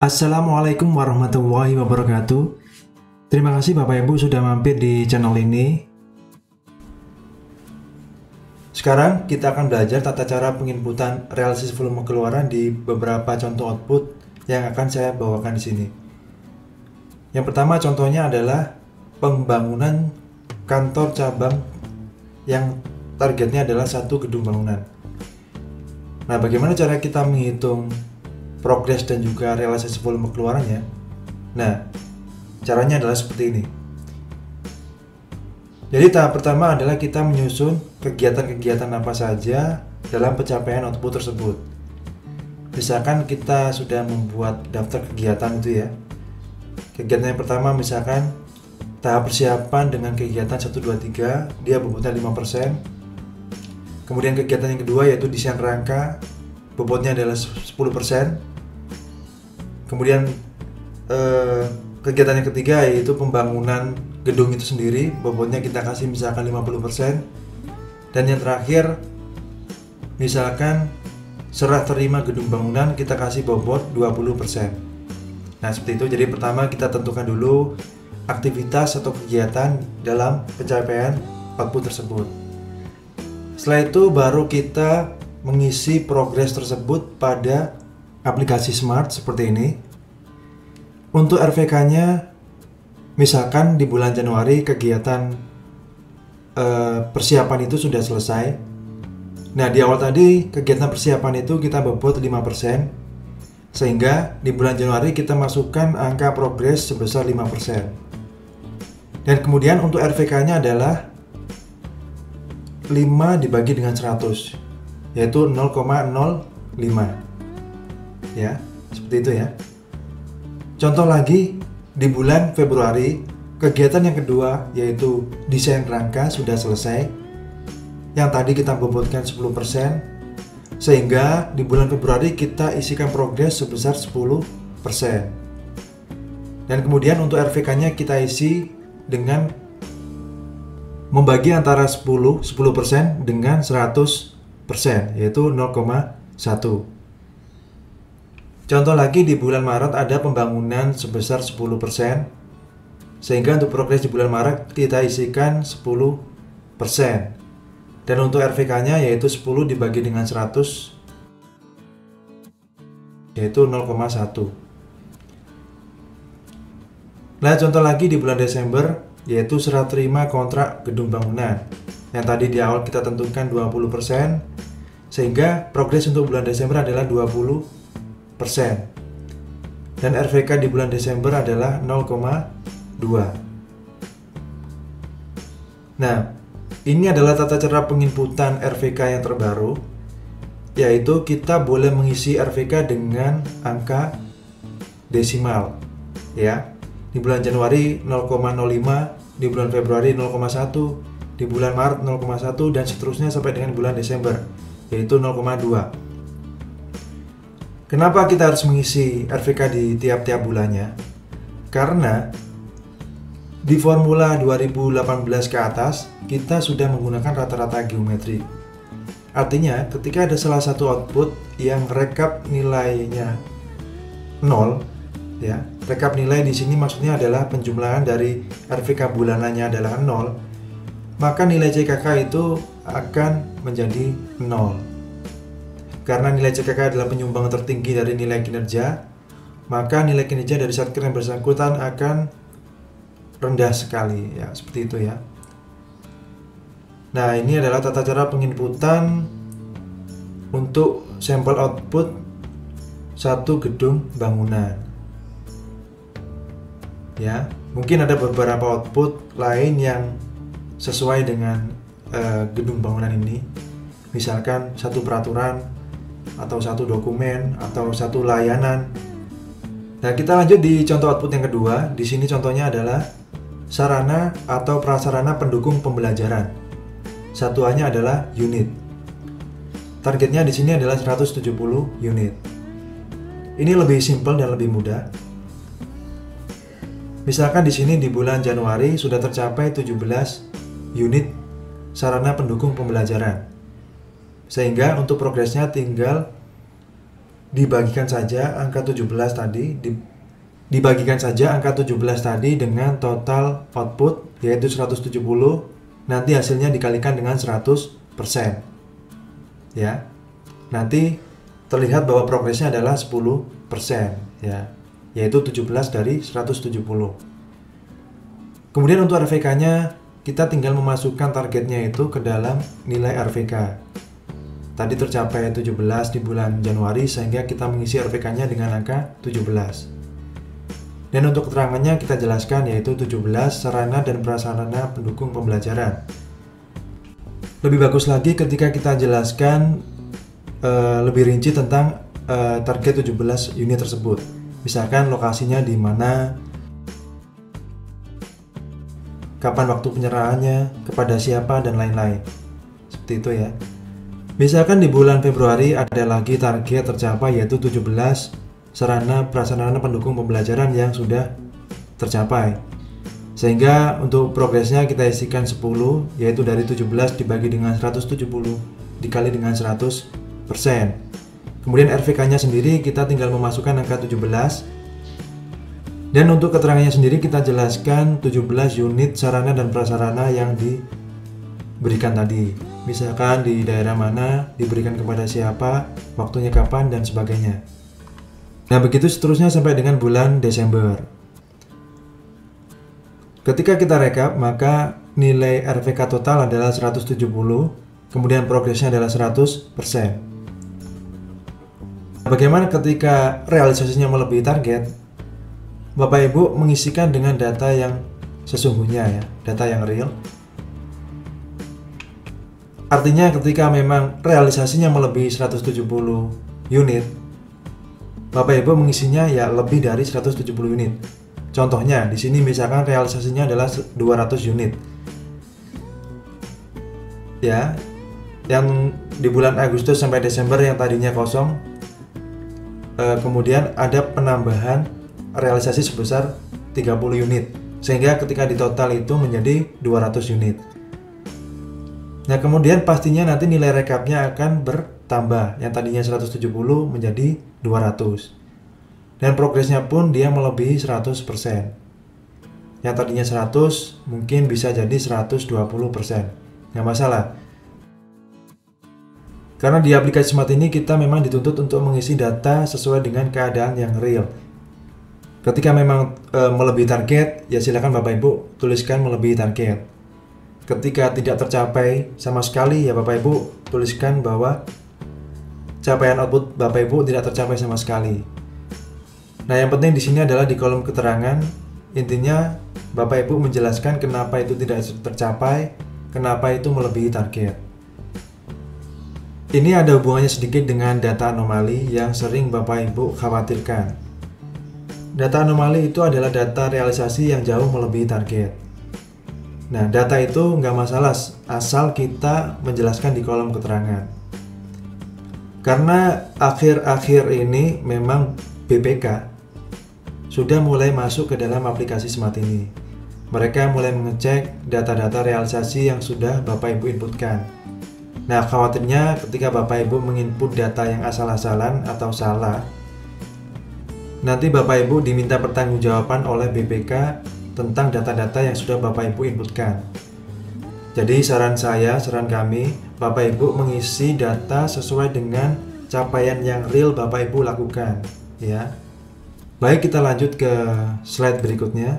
Assalamualaikum warahmatullahi wabarakatuh. Terima kasih Bapak Ibu sudah mampir di channel ini. Sekarang kita akan belajar tata cara penginputan realisasi volume keluaran di beberapa contoh output yang akan saya bawakan di sini. Yang pertama contohnya adalah pembangunan kantor cabang yang targetnya adalah satu gedung bangunan. Nah, bagaimana cara kita menghitung progres dan juga realisasi volume keluarannya? Nah, caranya adalah seperti ini. Jadi tahap pertama adalah kita menyusun kegiatan-kegiatan apa saja dalam pencapaian output tersebut. Misalkan kita sudah membuat daftar kegiatan itu ya. Kegiatan yang pertama misalkan tahap persiapan dengan kegiatan 1, 2, 3, dia bobotnya 5%. Kemudian kegiatan yang kedua yaitu desain rangka, bobotnya adalah 10%. Kemudian kegiatan yang ketiga yaitu pembangunan gedung itu sendiri, bobotnya kita kasih misalkan 50%. Dan yang terakhir misalkan serah terima gedung bangunan kita kasih bobot 20%. Nah, seperti itu. Jadi pertama kita tentukan dulu aktivitas atau kegiatan dalam pencapaian output tersebut. Setelah itu baru kita mengisi progres tersebut pada aplikasi smart seperti ini. Untuk RVK-nya, misalkan di bulan Januari kegiatan persiapan itu sudah selesai. Nah, di awal tadi kegiatan persiapan itu kita bobot 5%, sehingga di bulan Januari kita masukkan angka progres sebesar 5%. Dan kemudian untuk RVK-nya adalah 5 dibagi dengan 100, yaitu 0,05. Ya, seperti itu ya. Contoh lagi, di bulan Februari kegiatan yang kedua yaitu desain rangka sudah selesai. Yang tadi kita bobotkan 10%, sehingga di bulan Februari kita isikan progres sebesar 10%. Dan kemudian untuk RVK-nya kita isi dengan membagi antara 10% dengan 100%, yaitu 0,1. Contoh lagi di bulan Maret ada pembangunan sebesar 10%, sehingga untuk progres di bulan Maret kita isikan 10%. Dan untuk RVK-nya yaitu 10 dibagi dengan 100, yaitu 0,1. Nah, contoh lagi di bulan Desember yaitu serah terima kontrak gedung bangunan. Yang tadi di awal kita tentukan 20%, sehingga progres untuk bulan Desember adalah 20%. Dan RVK di bulan Desember adalah 0,2. Nah, ini adalah tata cara penginputan RVK yang terbaru, yaitu kita boleh mengisi RVK dengan angka desimal ya. Di bulan Januari 0,05, di bulan Februari 0,1, di bulan Maret 0,1, dan seterusnya sampai dengan bulan Desember yaitu 0,2. Kenapa kita harus mengisi RVK di tiap-tiap bulannya? Karena di formula 2018 ke atas kita sudah menggunakan rata-rata geometrik. Artinya ketika ada salah satu output yang rekap nilainya 0 ya, rekap nilai di sini maksudnya adalah penjumlahan dari RVK bulanannya adalah 0, maka nilai CKK itu akan menjadi 0. Karena nilai CKK adalah penyumbang tertinggi dari nilai kinerja, maka nilai kinerja dari satker yang bersangkutan akan rendah sekali ya, seperti itu ya. Nah, ini adalah tata cara penginputan untuk sampel output satu gedung bangunan. Ya, mungkin ada beberapa output lain yang sesuai dengan gedung bangunan ini. Misalkan satu peraturan atau satu dokumen atau satu layanan. Nah, kita lanjut di contoh output yang kedua. Di sini contohnya adalah sarana atau prasarana pendukung pembelajaran. Satuannya adalah unit. Targetnya di sini adalah 170 unit. Ini lebih simpel dan lebih mudah. Misalkan di sini di bulan Januari sudah tercapai 17 unit sarana pendukung pembelajaran. Sehingga untuk progresnya tinggal dibagikan saja angka 17 tadi dibagikan saja angka 17 tadi dengan total output yaitu 170, nanti hasilnya dikalikan dengan 100%. Ya. Nanti terlihat bahwa progresnya adalah 10%, ya. Yaitu 17 dari 170. Kemudian untuk RVK-nya kita tinggal memasukkan targetnya itu ke dalam nilai RVK. Tadi tercapai 17 di bulan Januari, sehingga kita mengisi RVK-nya dengan angka 17. Dan untuk keterangannya kita jelaskan yaitu 17 sarana dan prasarana pendukung pembelajaran. Lebih bagus lagi ketika kita jelaskan lebih rinci tentang target 17 unit tersebut. Misalkan lokasinya di mana, kapan waktu penyerahannya, kepada siapa, dan lain-lain. Seperti itu ya. Misalkan di bulan Februari ada lagi target tercapai yaitu 17 sarana prasarana pendukung pembelajaran yang sudah tercapai. Sehingga untuk progresnya kita isikan 10, yaitu dari 17 dibagi dengan 170 dikali dengan 100%. Kemudian RVK-nya sendiri kita tinggal memasukkan angka 17. Dan untuk keterangannya sendiri kita jelaskan 17 unit sarana dan prasarana yang diberikan tadi. Misalkan di daerah mana, diberikan kepada siapa, waktunya kapan, dan sebagainya. Nah, begitu seterusnya sampai dengan bulan Desember. Ketika kita rekap, maka nilai RVK total adalah 170, kemudian progresnya adalah 100%. Bagaimana ketika realisasinya melebihi target? Bapak Ibu mengisikan dengan data yang sesungguhnya ya, data yang real. Artinya ketika memang realisasinya melebihi 170 unit, Bapak Ibu mengisinya ya lebih dari 170 unit. Contohnya di sini misalkan realisasinya adalah 200 unit. Ya, yang di bulan Agustus sampai Desember yang tadinya kosong, kemudian ada penambahan realisasi sebesar 30 unit, sehingga ketika ditotal itu menjadi 200 unit. Nah, kemudian pastinya nanti nilai rekapnya akan bertambah, yang tadinya 170 menjadi 200. Dan progresnya pun dia melebihi 100%. Yang tadinya 100 mungkin bisa jadi 120%. Nggak masalah. Karena di aplikasi Smart ini kita memang dituntut untuk mengisi data sesuai dengan keadaan yang real. Ketika memang melebihi target, ya silakan Bapak Ibu tuliskan melebihi target. Ketika tidak tercapai sama sekali, ya Bapak Ibu tuliskan bahwa capaian output Bapak Ibu tidak tercapai sama sekali. Nah, yang penting di sini adalah di kolom keterangan, intinya Bapak Ibu menjelaskan kenapa itu tidak tercapai, kenapa itu melebihi target. Ini ada hubungannya sedikit dengan data anomali yang sering Bapak Ibu khawatirkan. Data anomali itu adalah data realisasi yang jauh melebihi target. Nah, data itu nggak masalah asal kita menjelaskan di kolom keterangan. Karena akhir-akhir ini memang BPK sudah mulai masuk ke dalam aplikasi Smart ini. Mereka mulai mengecek data-data realisasi yang sudah Bapak Ibu inputkan. Nah, khawatirnya ketika Bapak Ibu menginput data yang asal-asalan atau salah, nanti Bapak Ibu diminta pertanggungjawaban oleh BPK tentang data-data yang sudah Bapak Ibu inputkan. Jadi saran kami, Bapak Ibu mengisi data sesuai dengan capaian yang real Bapak Ibu lakukan, ya. Baik, kita lanjut ke slide berikutnya.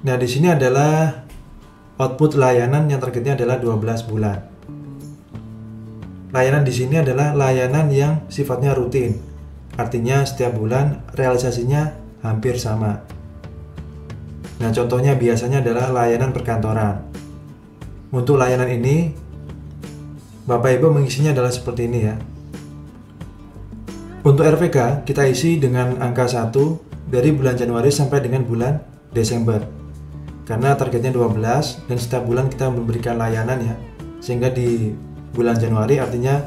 Nah, di sini adalah output layanan yang targetnya adalah 12 bulan. Layanan di sini adalah layanan yang sifatnya rutin. Artinya setiap bulan realisasinya hampir sama. Nah, contohnya biasanya adalah layanan perkantoran. Untuk layanan ini, Bapak Ibu mengisinya adalah seperti ini ya. Untuk RVK, kita isi dengan angka 1 dari bulan Januari sampai dengan bulan Desember. Karena targetnya 12 dan setiap bulan kita memberikan layanan ya. Sehingga di bulan Januari artinya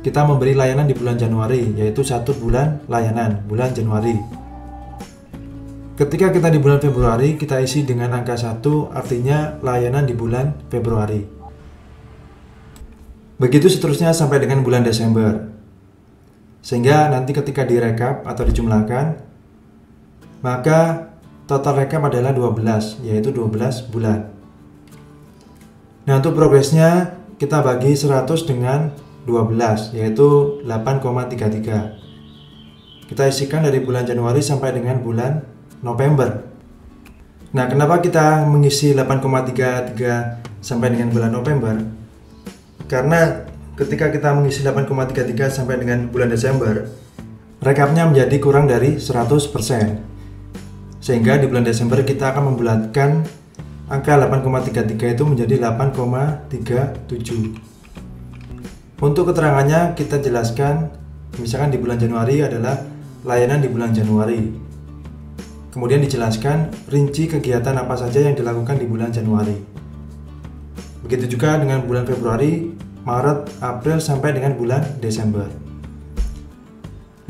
kita memberi layanan di bulan Januari, yaitu 1 bulan layanan, bulan Januari. Ketika kita di bulan Februari, kita isi dengan angka 1, artinya layanan di bulan Februari. Begitu seterusnya sampai dengan bulan Desember. Sehingga nanti ketika direkap atau dijumlahkan, maka total rekap adalah 12, yaitu 12 bulan. Nah, untuk progresnya kita bagi 100 dengan 12, yaitu 8,33. Kita isikan dari bulan Januari sampai dengan bulan November. Nah, kenapa kita mengisi 8,33 sampai dengan bulan November? Karena ketika kita mengisi 8,33 sampai dengan bulan Desember, rekapnya menjadi kurang dari 100%. Sehingga di bulan Desember kita akan membulatkan angka 8,33 itu menjadi 8,37. Untuk keterangannya kita jelaskan, misalkan di bulan Januari adalah layanan di bulan Januari. Kemudian dijelaskan rinci kegiatan apa saja yang dilakukan di bulan Januari. Begitu juga dengan bulan Februari, Maret, April sampai dengan bulan Desember.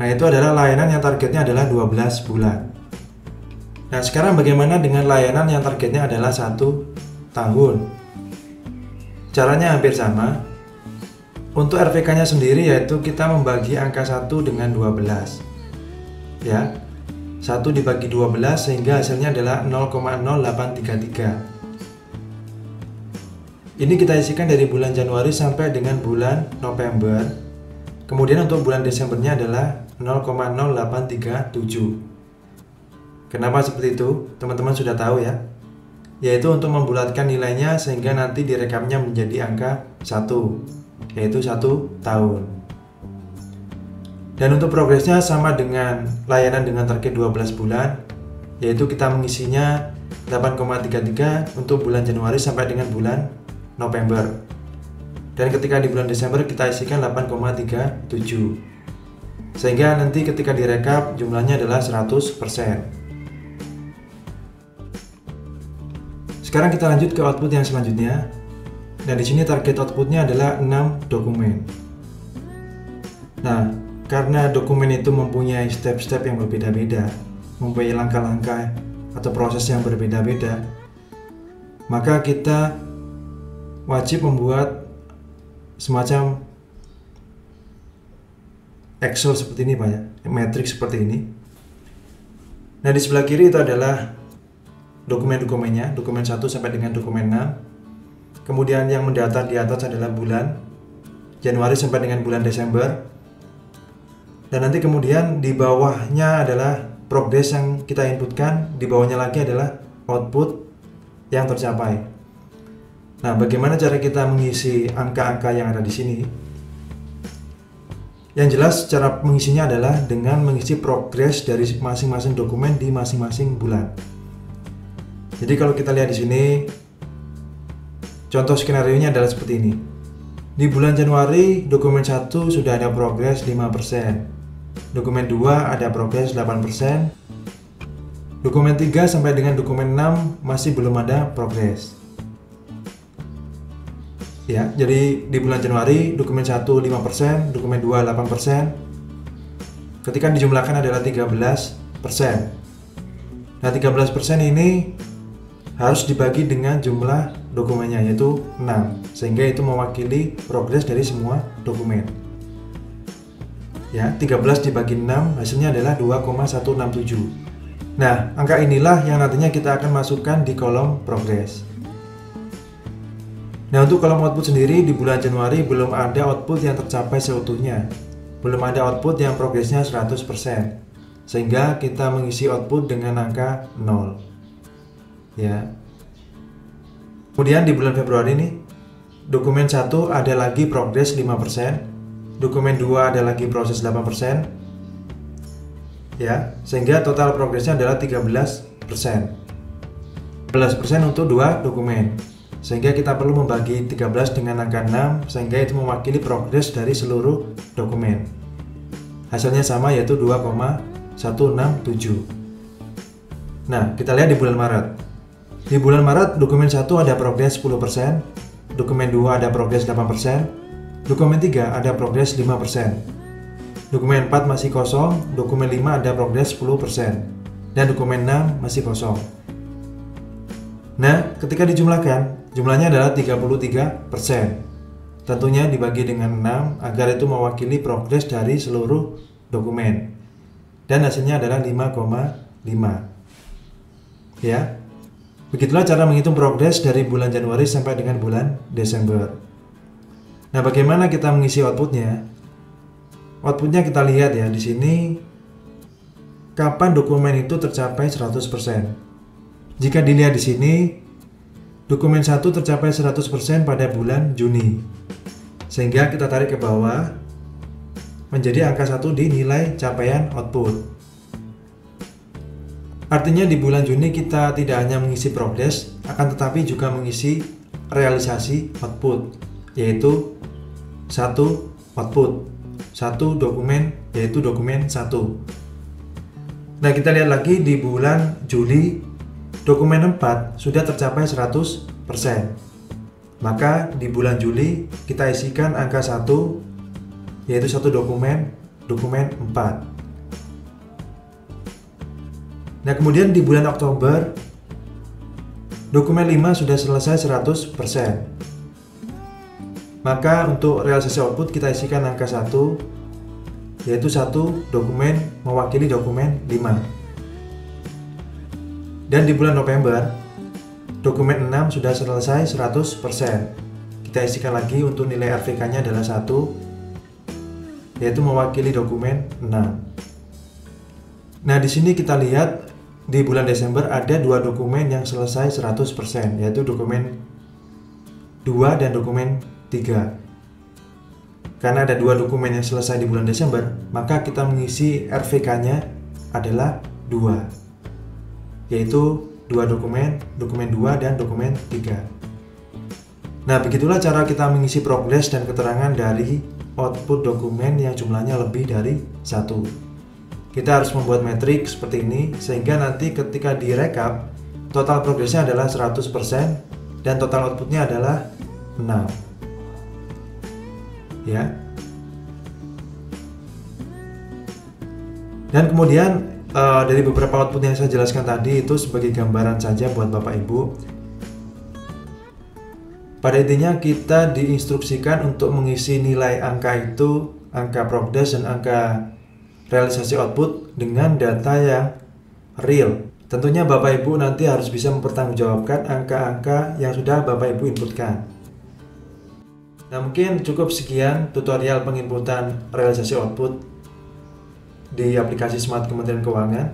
Nah, itu adalah layanan yang targetnya adalah 12 bulan. Nah, sekarang bagaimana dengan layanan yang targetnya adalah 1 tahun? Caranya hampir sama. Untuk RVK-nya sendiri yaitu kita membagi angka 1 dengan 12. Ya. 1 dibagi 12 sehingga hasilnya adalah 0,0833. Ini kita isikan dari bulan Januari sampai dengan bulan November. Kemudian untuk bulan Desembernya adalah 0,0837. Kenapa seperti itu? Teman-teman sudah tahu ya. Yaitu untuk membulatkan nilainya sehingga nanti direkapnya menjadi angka 1, yaitu 1 tahun. Dan untuk progresnya sama dengan layanan dengan target 12 bulan, yaitu kita mengisinya 8,33 untuk bulan Januari sampai dengan bulan November. Dan ketika di bulan Desember kita isikan 8,37. Sehingga nanti ketika direkap jumlahnya adalah 100%. Sekarang kita lanjut ke output yang selanjutnya. Dan di sini target outputnya adalah 6 dokumen. Nah, karena dokumen itu mempunyai step-step yang berbeda-beda, mempunyai langkah-langkah atau proses yang berbeda-beda, maka kita wajib membuat semacam Excel seperti ini Pak ya, matriks seperti ini. Nah, di sebelah kiri itu adalah dokumen-dokumennya, dokumen 1 sampai dengan dokumen 6. Kemudian yang mendata di atas adalah bulan Januari sampai dengan bulan Desember. Dan nanti kemudian di bawahnya adalah progres yang kita inputkan, di bawahnya lagi adalah output yang tercapai. Nah, bagaimana cara kita mengisi angka-angka yang ada di sini? Yang jelas cara mengisinya adalah dengan mengisi progres dari masing-masing dokumen di masing-masing bulan. Jadi kalau kita lihat di sini, contoh skenarionya adalah seperti ini. Di bulan Januari, dokumen 1 sudah ada progres 5%. Dokumen 2 ada progres 8%. Dokumen 3 sampai dengan dokumen 6 masih belum ada progres. Ya, jadi di bulan Januari dokumen 1 5%, dokumen 2 8%. Ketika dijumlahkan adalah 13%. Nah, 13% ini harus dibagi dengan jumlah dokumennya yaitu 6, sehingga itu mewakili progres dari semua dokumen. Ya, 13 dibagi 6 hasilnya adalah 2,167. Nah, angka inilah yang nantinya kita akan masukkan di kolom progres. Nah, untuk kolom output sendiri di bulan Januari belum ada output yang tercapai seutuhnya. Belum ada output yang progresnya 100%. Sehingga kita mengisi output dengan angka 0. Ya. Kemudian di bulan Februari ini dokumen 1 ada lagi progres 5%, dokumen 2 ada lagi proses 8%. Ya, sehingga total progresnya adalah 13%. 11% untuk 2 dokumen. Sehingga kita perlu membagi 13 dengan angka 6 sehingga itu mewakili progres dari seluruh dokumen. Hasilnya sama yaitu 2,167. Nah, kita lihat di bulan Maret. Di bulan Maret dokumen 1 ada progres 10%, dokumen 2 ada progres 8%, dokumen 3 ada progres 5%. Dokumen 4 masih kosong, dokumen 5 ada progres 10%, dan dokumen 6 masih kosong. Nah, ketika dijumlahkan, jumlahnya adalah 33%. Tentunya dibagi dengan 6 agar itu mewakili progres dari seluruh dokumen. Dan hasilnya adalah 5,5. Ya. Begitulah cara menghitung progres dari bulan Januari sampai dengan bulan Desember. Nah, bagaimana kita mengisi outputnya? Outputnya kita lihat ya di sini kapan dokumen itu tercapai 100%. Jika dilihat di sini, dokumen 1 tercapai 100% pada bulan Juni. Sehingga kita tarik ke bawah menjadi angka 1 di nilai capaian output. Artinya di bulan Juni kita tidak hanya mengisi progres, akan tetapi juga mengisi realisasi output, yaitu 1 output, 1 dokumen, yaitu dokumen 1. Nah, kita lihat lagi di bulan Juli, dokumen 4 sudah tercapai 100%. Maka di bulan Juli kita isikan angka 1, yaitu 1 dokumen 4. Nah, kemudian di bulan Oktober dokumen 5 sudah selesai 100%. Maka untuk realisasi output kita isikan angka 1, yaitu 1 dokumen mewakili dokumen 5. Dan di bulan November dokumen 6 sudah selesai 100%. Kita isikan lagi untuk nilai RVK-nya adalah 1, yaitu mewakili dokumen 6. Nah, di sini kita lihat di bulan Desember ada 2 dokumen yang selesai 100%, yaitu dokumen 2 dan dokumen 3. Karena ada 2 dokumen yang selesai di bulan Desember, maka kita mengisi RVK-nya adalah 2, yaitu 2 dokumen 2 dan dokumen 3. Nah, begitulah cara kita mengisi progres dan keterangan dari output dokumen yang jumlahnya lebih dari 1. Kita harus membuat metrik seperti ini, sehingga nanti ketika direkap, total progresnya adalah 100% dan total outputnya adalah 6. Ya. Dan kemudian dari beberapa output yang saya jelaskan tadi itu sebagai gambaran saja buat Bapak Ibu. Pada intinya kita diinstruksikan untuk mengisi nilai angka itu, angka progres dan angka realisasi output dengan data yang real. Tentunya Bapak Ibu nanti harus bisa mempertanggungjawabkan angka-angka yang sudah Bapak Ibu inputkan. Nah, mungkin cukup sekian tutorial penginputan realisasi output di aplikasi Smart Kementerian Keuangan.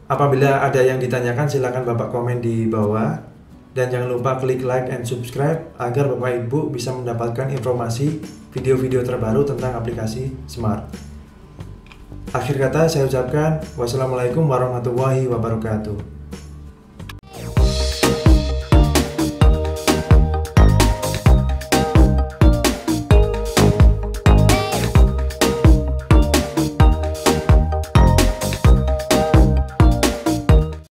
Apabila ada yang ditanyakan, silakan Bapak komen di bawah. Dan jangan lupa klik like and subscribe agar Bapak Ibu bisa mendapatkan informasi video-video terbaru tentang aplikasi Smart. Akhir kata saya ucapkan wassalamualaikum warahmatullahi wabarakatuh.